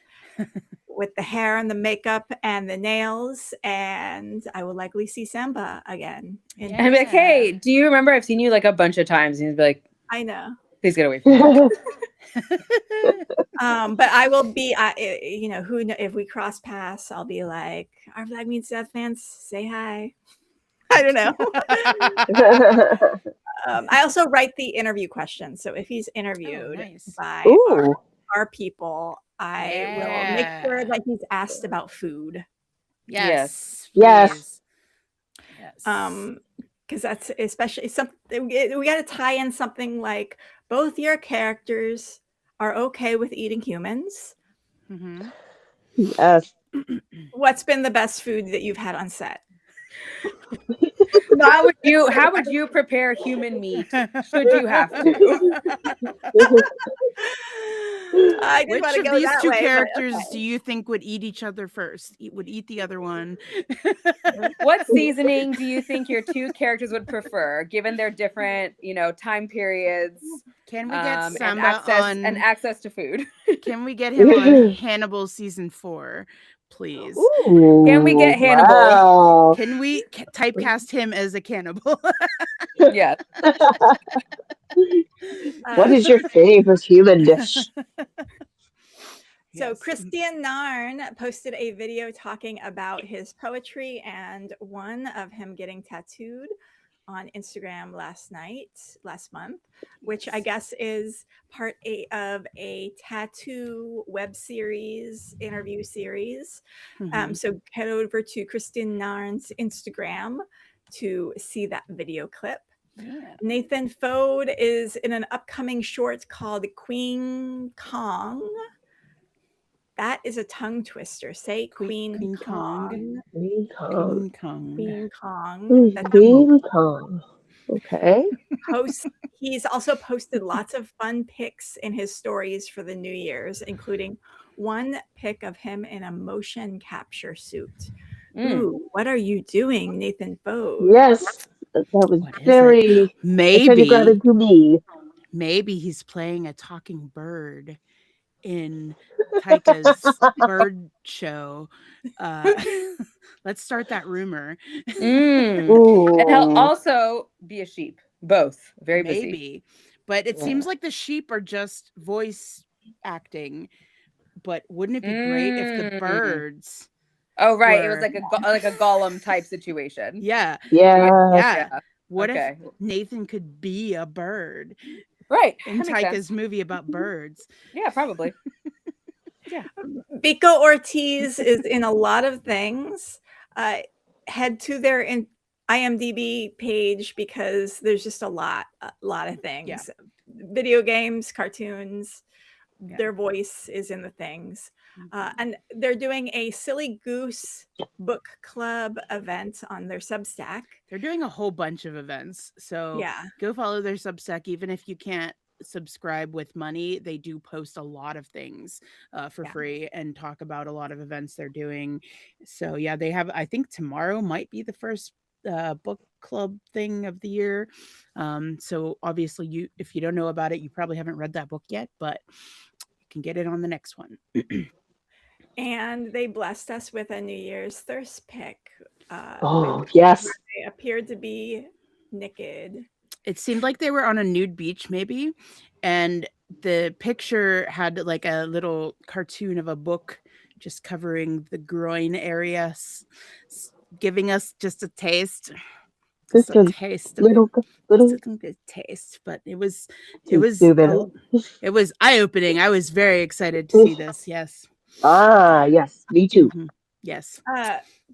Speaker 1: with the hair and the makeup and the nails, and I will likely see Samba again.
Speaker 4: And be like, hey, do you remember I've seen you like a bunch of times? And he'd be like,
Speaker 1: I know.
Speaker 4: Please get away from me.
Speaker 1: But I will be, you know, if we cross paths, I'll be like, Our Flag Means Death fans, say hi. I don't know. I also write the interview questions. So if he's interviewed by our people, I will make sure that he's asked about food.
Speaker 2: Yes.
Speaker 1: Because that's especially something we got to tie in something like both your characters are okay with eating humans.
Speaker 3: Yes.
Speaker 1: What's been the best food that you've had on set?
Speaker 4: How would you prepare human meat? Should you have to?
Speaker 2: Which of these two characters do you think would eat each other first? Would eat the other one?
Speaker 4: What seasoning do you think your two characters would prefer, given their different, time periods?
Speaker 2: Can we get Samba
Speaker 4: and access to food?
Speaker 2: Can we get him on Hannibal season 4? Please.
Speaker 3: Ooh,
Speaker 4: can we get Hannibal?
Speaker 3: Wow.
Speaker 2: Can we typecast him as a cannibal?
Speaker 4: Yeah.
Speaker 3: What is your favorite human dish?
Speaker 1: So Christian Narn posted a video talking about his poetry and one of him getting tattooed on Instagram last month, which I guess is part of a tattoo web series, interview series. So head over to Christian Narn's Instagram to see that video clip. Yeah. Nathan Fode is in an upcoming short called Queen Kong. That is a tongue twister. Say Queen Kong.
Speaker 3: Queen Kong.
Speaker 1: Queen Kong.
Speaker 3: Queen Kong. Okay.
Speaker 1: He's also posted lots of fun pics in his stories for the New Year's, including one pic of him in a motion capture suit. Ooh, what are you doing, Nathan Fode?
Speaker 3: Yes. That was very attentive to me.
Speaker 2: Maybe he's playing a talking bird in Taika's bird show. Let's start that rumor.
Speaker 4: And he'll also be a sheep. Both. Very busy.
Speaker 2: Maybe. But it seems like the sheep are just voice acting. But wouldn't it be great if the birds...
Speaker 4: Oh, right. It was like a Gollum type situation.
Speaker 2: Yeah. What if Nathan could be a bird?
Speaker 4: Right.
Speaker 2: In Taika's movie about birds.
Speaker 4: Yeah, probably.
Speaker 1: Yeah. Biko Ortiz is in a lot of things. Head to their IMDb page because there's just a lot of things. Yeah. Video games, cartoons. Yeah. Their voice is in the things. And they're doing a Silly Goose book club event on their Substack.
Speaker 2: They're doing a whole bunch of events. So go follow their Substack. Even if you can't subscribe with money, they do post a lot of things for free and talk about a lot of events they're doing. So yeah, they have, I think tomorrow might be the first book club thing of the year. So obviously if you don't know about it, you probably haven't read that book yet, but you can get it on the next one.
Speaker 1: And they blessed us with a New Year's thirst pick.
Speaker 3: Yes.
Speaker 1: They appeared to be naked.
Speaker 2: It seemed like they were on a nude beach, maybe. And the picture had like a little cartoon of a book just covering the groin area, giving us just a taste.
Speaker 3: Just a taste. Little
Speaker 2: taste. But it was eye-opening. I was very excited to see this. Yes.
Speaker 3: Yes, me too.
Speaker 2: Yes.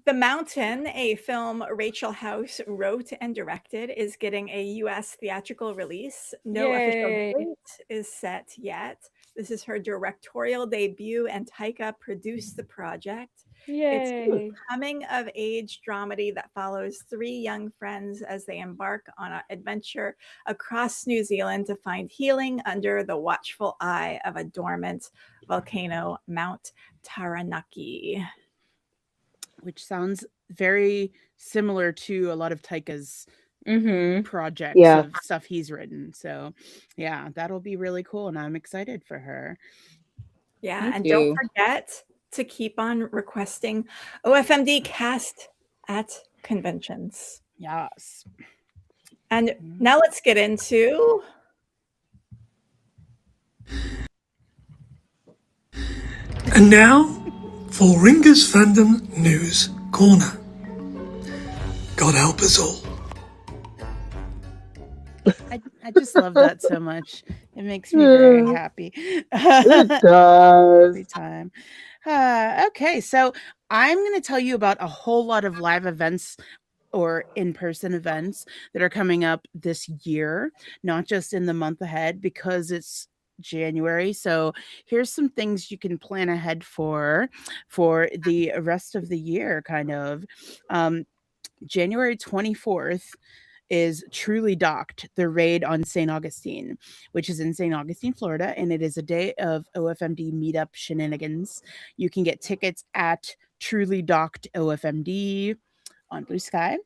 Speaker 1: The Mountain, a film Rachel House wrote and directed, is getting a U.S. theatrical release. No official date is set yet. This is her directorial debut, and Taika produced the project.
Speaker 4: Yay.
Speaker 1: It's a coming-of-age dramedy that follows 3 young friends as they embark on an adventure across New Zealand to find healing under the watchful eye of a dormant volcano, Mount Taranaki.
Speaker 2: Which sounds very similar to a lot of Taika's projects of stuff he's written. So yeah, that'll be really cool, and I'm excited for her.
Speaker 1: Yeah, and don't forget to keep on requesting OFMD cast at conventions.
Speaker 2: Yes.
Speaker 1: And now let's get into
Speaker 5: And now for Ringer's Fandom News Corner. God help us all.
Speaker 2: I just love that so much. It makes me very happy.
Speaker 3: It does.
Speaker 2: Every time. Okay, so I'm going to tell you about a whole lot of live events or in-person events that are coming up this year, not just in the month ahead, because it's January. So here's some things you can plan ahead for the rest of the year, kind of. January 24th is Truly Docked, the raid on St. Augustine, which is in St. Augustine, Florida, and it is a day of OFMD meetup shenanigans. You can get tickets at Truly Docked OFMD on Blue Sky.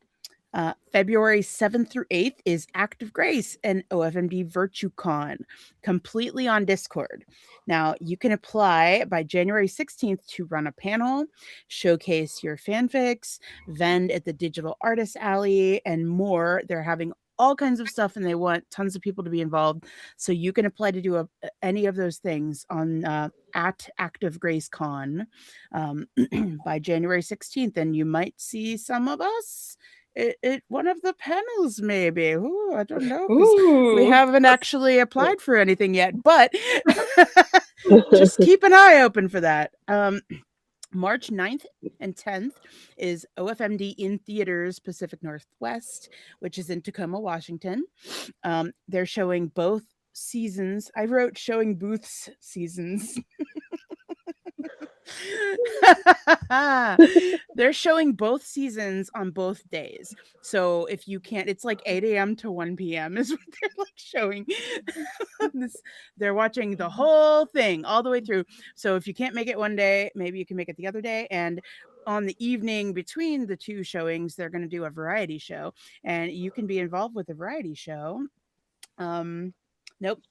Speaker 2: February 7th through 8th is Act of Grace and OFMD VirtueCon, completely on Discord. Now, you can apply by January 16th to run a panel, showcase your fanfics, vend at the Digital Artist Alley, and more. They're having all kinds of stuff, and they want tons of people to be involved. So you can apply to do any of those things on at Act of Grace Con by January 16th, and you might see some of us it one of the panels, maybe. Ooh, I don't know, because we haven't actually applied for anything yet, but just keep an eye open for that. March 9th and 10th is OFMD in Theaters Pacific Northwest, which is in Tacoma, Washington. They're showing both seasons. I wrote showing booths seasons. They're showing both seasons on both days. So if you can't, it's like 8 a.m. to 1 p.m. is what they're like showing. They're watching the whole thing all the way through. So if you can't make it one day, maybe you can make it the other day. And on the evening between the two showings, they're going to do a variety show, and you can be involved with the variety show. Nope.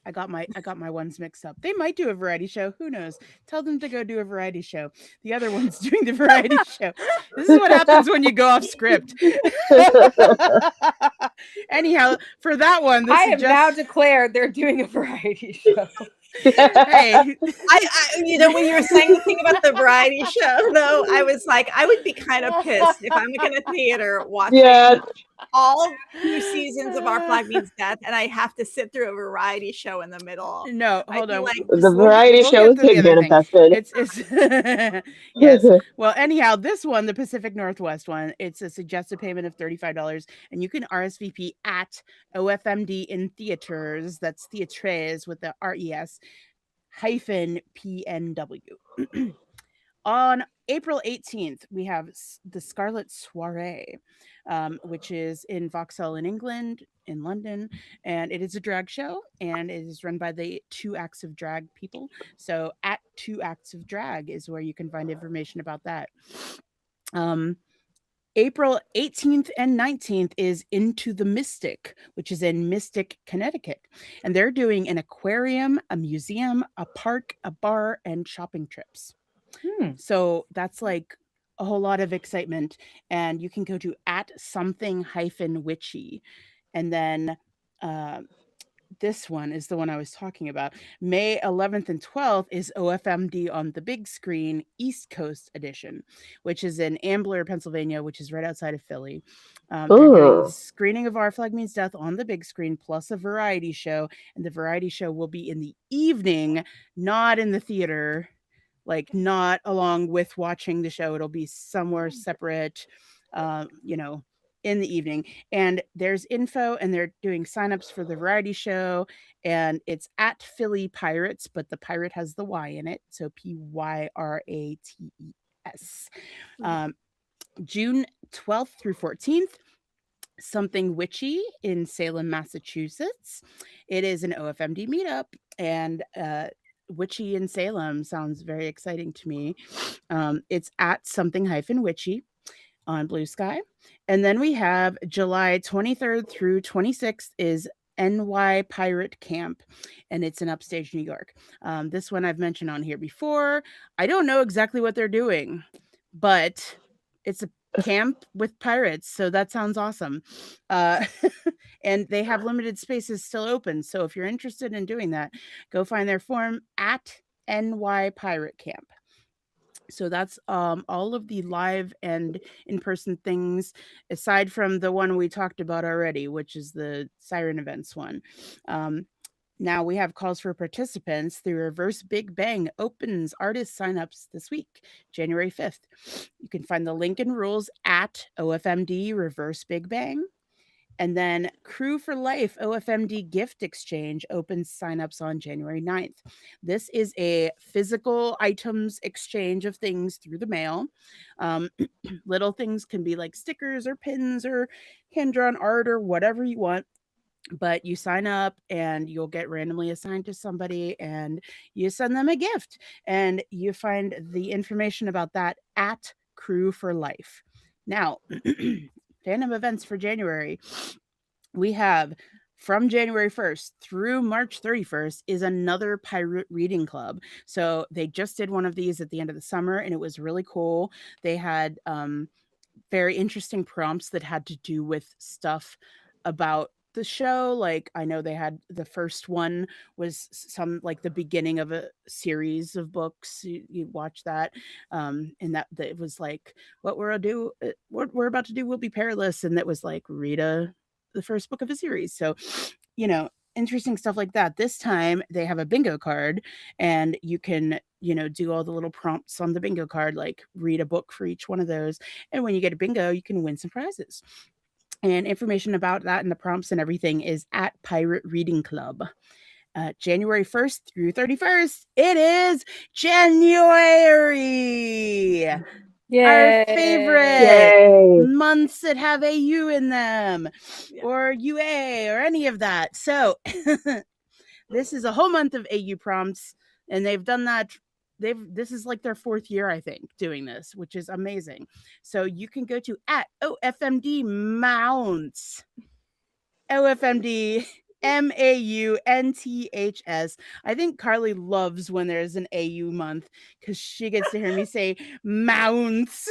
Speaker 2: I got my ones mixed up. They might do a variety show. Who knows? Tell them to go do a variety show. The other one's doing the variety show. This is what happens when you go off script. Anyhow, for that one,
Speaker 4: I have now declared they're doing a variety show.
Speaker 1: Hey, I when you were saying the thing about the variety show, though, I was like, I would be kind of pissed if I'm in a theater watching all 2 seasons of Our Flag Means Death, and I have to sit through a variety show in the middle.
Speaker 2: No, hold on.
Speaker 3: Like, the variety show is getting manifested.
Speaker 2: It's yes. Well, anyhow, this one, the Pacific Northwest one, it's a suggested payment of $35, and you can RSVP at OFMD in Theaters. That's Theatres with the RES -PNW. On April 18th, we have the Scarlet Soiree, which is in Vauxhall in England, in London, and it is a drag show, and it is run by the 2 Acts of Drag people. So at 2 Acts of Drag is where you can find information about that. April 18th and 19th is Into the Mystic, which is in Mystic, Connecticut. And they're doing an aquarium, a museum, a park, a bar, and shopping trips. So that's like a whole lot of excitement. And you can go to at something-witchy. And then this one is the one I was talking about. May 11th and 12th is OFMD on the big screen, East Coast edition, which is in Ambler, Pennsylvania, which is right outside of Philly. They're doing a screening of Our Flag Means Death on the big screen, plus a variety show. And the variety show will be in the evening, not in the theater, like not along with watching the show. It'll be somewhere separate, in the evening. And there's info, and they're doing signups for the variety show, and it's at Philly Pirates, but the pirate has the Y in it, so Pyrates. June 12th through 14th, Something Witchy in Salem, Massachusetts. It is an OFMD meetup, and Witchy in Salem sounds very exciting to me. It's at something-witchy on Blue Sky. And then we have July 23rd through 26th is NY Pirate Camp, and it's in upstage New York. This one I've mentioned on here before. I don't know exactly what they're doing, but it's a camp with pirates, so that sounds awesome. And they have limited spaces still open, so if you're interested in doing that, go find their form at NY Pirate Camp. So that's all of the live and in-person things, aside from the one we talked about already, which is the Siren Events one. Now we have calls for participants. The Reverse Big Bang opens artist signups this week, January 5th. You can find the link and rules at OFMD Reverse Big Bang. And then Crew for Life OFMD Gift Exchange opens signups on January 9th. This is a physical items exchange of things through the mail. Little things can be like stickers or pins or hand-drawn art or whatever you want. But you sign up and you'll get randomly assigned to somebody, and you send them a gift. And you find the information about that at Crew for Life. Now, fandom events for January. We have from January 1st through March 31st is another pirate reading club. So they just did one of these at the end of the summer, and it was really cool. They had very interesting prompts that had to do with stuff about the show. Like, I know they had the first one was some like the beginning of a series of books. You watch that, and that it was like what we're about to do will be perilous, and that was like the first book of a series. So, interesting stuff like that. This time they have a bingo card, and you can do all the little prompts on the bingo card, like read a book for each one of those, and when you get a bingo you can win some prizes. And information about that and the prompts and everything is at Pirate Reading Club. January 1st through 31st, it is January!
Speaker 4: Yay.
Speaker 2: Our favorite months that have AU in them, or UA, or any of that. So this is a whole month of AU prompts, and they've done that. This is like their 4th year, I think, doing this, which is amazing. So you can go to at OFMD Mounts. OFMD MAUNTHS. I think Carly loves when there's an AU month because she gets to hear me say mounts.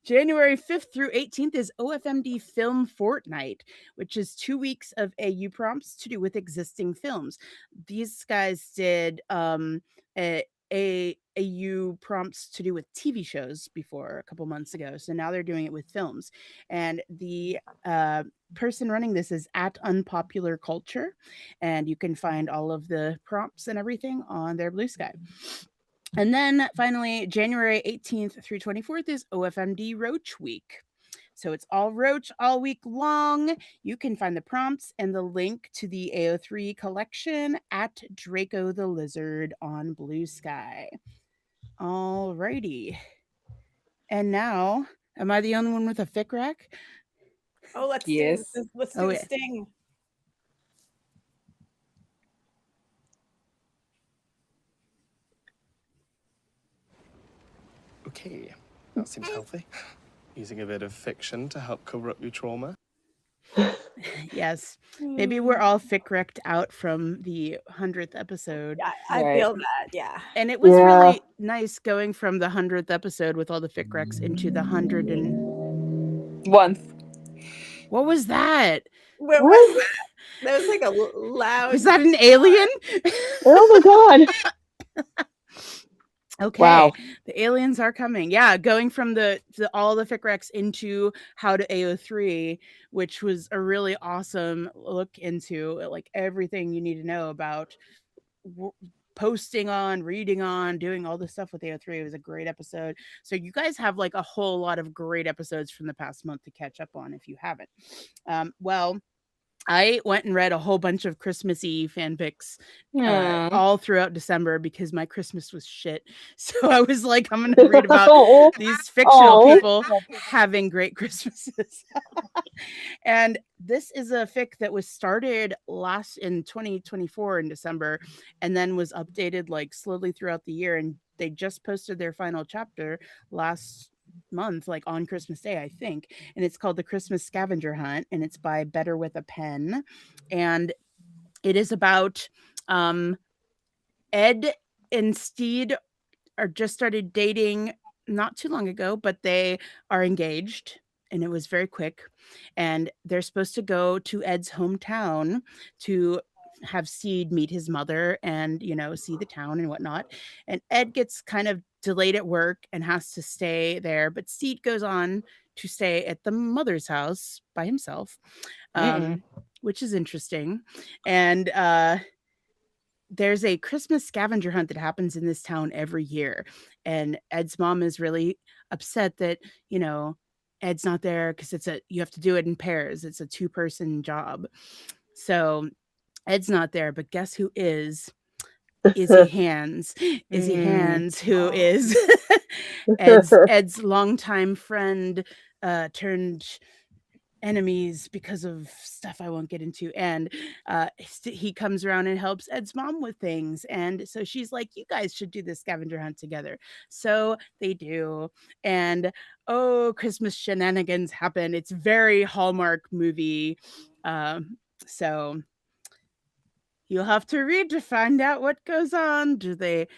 Speaker 2: January 5th through 18th is OFMD Film Fortnight, which is 2 weeks of AU prompts to do with existing films. These guys did AU prompts to do with TV shows before a couple months ago. So now they're doing it with films. And the person running this is at Unpopular Culture. And you can find all of the prompts and everything on their Blue Sky. And then finally, January 18th through 24th is OFMD Roach Week. So it's all Roach all week long. You can find the prompts and the link to the AO3 collection at Draco the Lizard on Blue Sky. All righty. And now, am I the only one with a fic rack?
Speaker 1: Oh, let's do the sting.
Speaker 6: Okay, that seems healthy. Using a bit of fiction to help cover up your trauma.
Speaker 2: Yes. Maybe we're all fic-wrecked out from the 100th episode.
Speaker 1: Yeah, I feel that, yeah.
Speaker 2: And it was really nice going from the 100th episode with all the fic-wrecks into the 101th. What was that?
Speaker 1: What was that? That was like a loud...
Speaker 2: Was that an alien?
Speaker 3: Oh my god.
Speaker 2: Okay.
Speaker 3: Wow.
Speaker 2: The aliens are coming. Yeah, going from all the fic-wrecks into How to AO3, which was a really awesome look into like everything you need to know about posting on, reading on, doing all this stuff with AO3. It was a great episode. So you guys have like a whole lot of great episodes from the past month to catch up on if you haven't. Well, I went and read a whole bunch of Christmassy fanfics all throughout December because my Christmas was shit. So I was like, I'm going to read about these fictional people having great Christmases. And this is a fic that was started in 2024 in December and then was updated like slowly throughout the year. And they just posted their final chapter last month, like on Christmas Day, I think, and it's called The Christmas Scavenger Hunt, and it's by Better with a Pen, and it is about Ed and Steed are just started dating not too long ago, but they are engaged, and it was very quick, and they're supposed to go to Ed's hometown to have Steed meet his mother and, you know, see the town and whatnot. And Ed gets kind of delayed at work and has to stay there, but Steed goes on to stay at the mother's house by himself, which is interesting. And there's a Christmas scavenger hunt that happens in this town every year. And Ed's mom is really upset that, you know, Ed's not there because you have to do it in pairs. It's a 2-person job. So Ed's not there, but guess who is? Izzy Hands. Izzy Hands, who is Ed's longtime friend, turned enemies because of stuff I won't get into. And he comes around and helps Ed's mom with things. And so she's like, you guys should do this scavenger hunt together. So they do. And Christmas shenanigans happen. It's very Hallmark movie. So you'll have to read to find out what goes on. Do they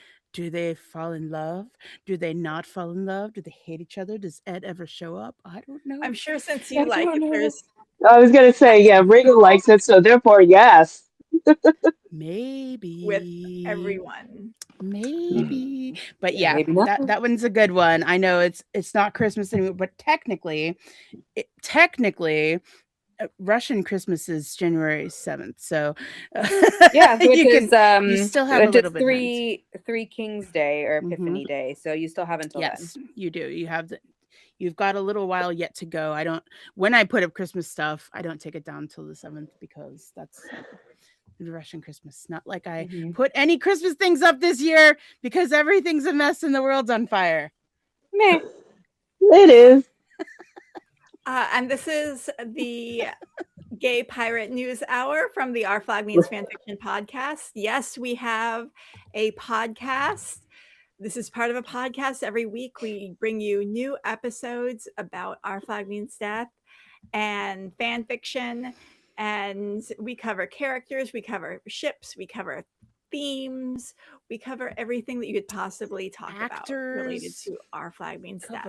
Speaker 2: fall in love? Do they not fall in love? Do they hate each other? Does Ed ever show up? I don't know.
Speaker 1: I'm sure since you like it, there's...
Speaker 3: I was going to say, yeah, Reagan likes it, so therefore, yes.
Speaker 2: Maybe.
Speaker 1: With everyone.
Speaker 2: Maybe. But yeah, that one's a good one. I know it's not Christmas anymore, but technically, Russian Christmas is January 7th, so
Speaker 4: yeah, which
Speaker 2: you still have a little bit.
Speaker 4: Three Kings Day or Epiphany Day, so you still have until then.
Speaker 2: Yes, you do. You've got a little while yet to go. When I put up Christmas stuff, I don't take it down till the 7th because that's the Russian Christmas. Not like I put any Christmas things up this year because everything's a mess and the world's on fire.
Speaker 3: Meh. It is.
Speaker 1: And this is the Gay Pirate News Hour from the Our Flag Means Fanfiction podcast. Yes, we have a podcast. This is part of a podcast. Every week we bring you new episodes about Our Flag Means Death and fan fiction. And we cover characters, we cover ships, we cover themes, we cover everything that you could possibly talk about related to Our Flag Means Death.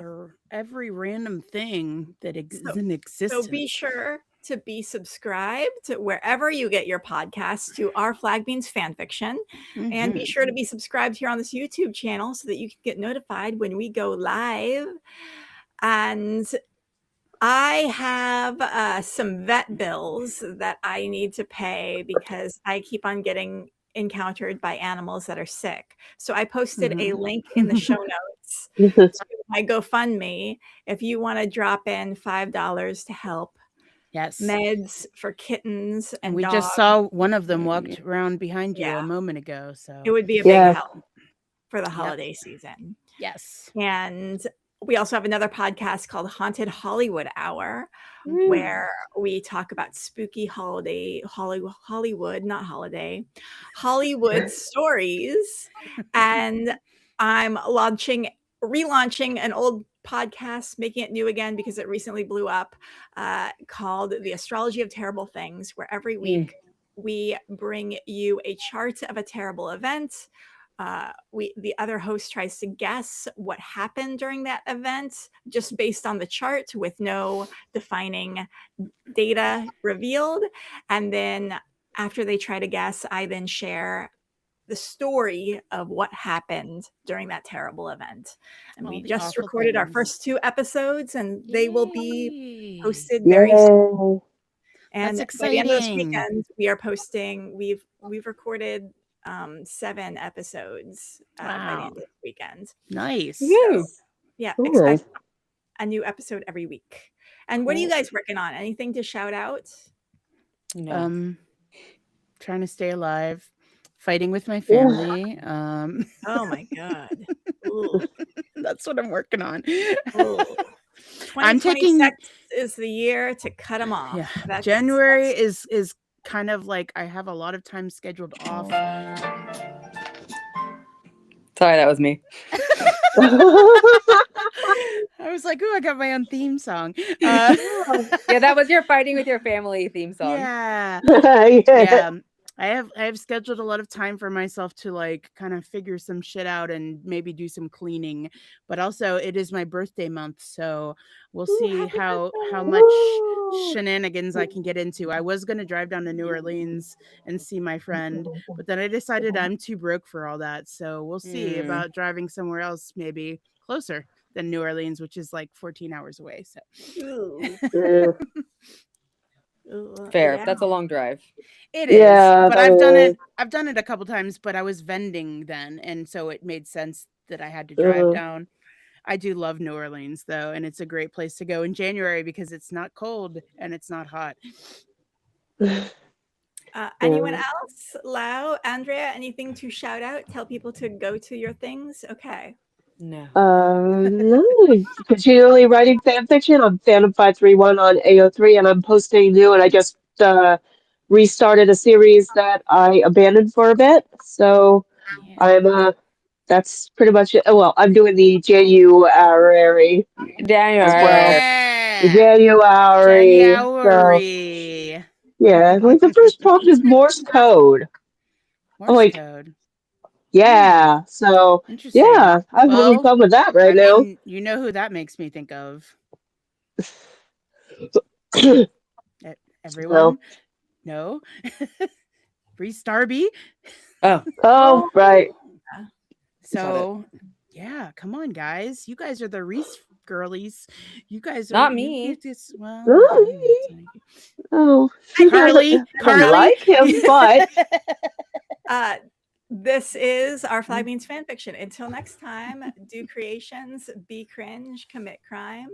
Speaker 2: Every random thing that is in existence.
Speaker 1: So be sure to be subscribed wherever you get your podcasts to Our Flag Means Fanfiction, and be sure to be subscribed here on this YouTube channel so that you can get notified when we go live. And I have some vet bills that I need to pay because I keep on getting encountered by animals that are sick. So I posted a link in the show notes to my GoFundMe if you want to drop in $5 to help.
Speaker 2: Yes.
Speaker 1: Meds for kittens and
Speaker 2: we
Speaker 1: dogs.
Speaker 2: Just saw one of them walked around behind you a moment ago. So
Speaker 1: it would be a big help for the holiday season.
Speaker 2: Yes.
Speaker 1: And we also have another podcast called Haunted Hollywood Hour, where we talk about spooky Hollywood stories. And I'm relaunching an old podcast, making it new again because it recently blew up, called The Astrology of Terrible Things, where every week we bring you a chart of a terrible event. The other host tries to guess what happened during that event just based on the chart with no defining data revealed. And then after they try to guess, I then share the story of what happened during that terrible event. And we just recorded our first 2 episodes, and they will be posted very soon. And
Speaker 2: that's
Speaker 1: by the
Speaker 2: exciting.
Speaker 1: end of this weekend, we are posting. We've recorded 7 episodes by the
Speaker 2: Wow.
Speaker 1: end of the weekend.
Speaker 2: Nice.
Speaker 1: So, yeah,
Speaker 3: Cool.
Speaker 1: expect a new episode every week. And what are you guys working on? Anything to shout out?
Speaker 4: No.
Speaker 2: Trying to stay alive, fighting with my family.
Speaker 1: Oh my God. Ooh.
Speaker 2: That's what I'm working on.
Speaker 1: Ooh.
Speaker 2: I'm
Speaker 1: 2026 is the year to cut them off.
Speaker 2: Yeah, January is kind of like I have a lot of time scheduled off.
Speaker 4: Sorry, that was me.
Speaker 2: I was like, "Ooh, I got my own theme song."
Speaker 4: Yeah, that was your fighting with your family theme song.
Speaker 2: Yeah.
Speaker 3: Yeah.
Speaker 2: I have scheduled a lot of time for myself to like kind of figure some shit out and maybe do some cleaning. But also it is my birthday month, so we'll see how much shenanigans I can get into. I was gonna drive down to New Orleans and see my friend, but then I decided I'm too broke for all that. So we'll see about driving somewhere else, maybe closer than New Orleans, which is like 14 hours away. So
Speaker 4: Fair.
Speaker 1: Yeah.
Speaker 4: That's a long drive.
Speaker 2: it is,
Speaker 3: Yeah,
Speaker 2: but I've done it a couple times, but I was vending then, and so it made sense that I had to drive down. I do love New Orleans though, and it's a great place to go in January because it's not cold and it's not hot.
Speaker 1: Anyone else? Lau, Andrea, anything to shout out? Tell people to go to your things? Okay.
Speaker 4: No.
Speaker 3: No, continually writing fan fiction. I'm Phantom531 on AO3, and I'm posting new. And I just restarted a series that I abandoned for a bit. So I'm that's pretty much it. Oh, well, I'm doing the January as well. January. So yeah, like the first prompt is Morse code.
Speaker 2: Morse code.
Speaker 3: Yeah. So
Speaker 2: Interesting.
Speaker 3: yeah, I'm having fun with that right now.
Speaker 2: Mean, you know who that makes me think of? Everyone? No. Rhys Darby.
Speaker 3: Oh, right.
Speaker 2: So yeah, come on, guys. You guys are the Rhys girlies. You guys are
Speaker 4: not me.
Speaker 3: Oh,
Speaker 2: Carly.
Speaker 3: I like him, but
Speaker 1: this is Our Flag Means Fanfiction. Until next time, do creations, be cringe, commit crime.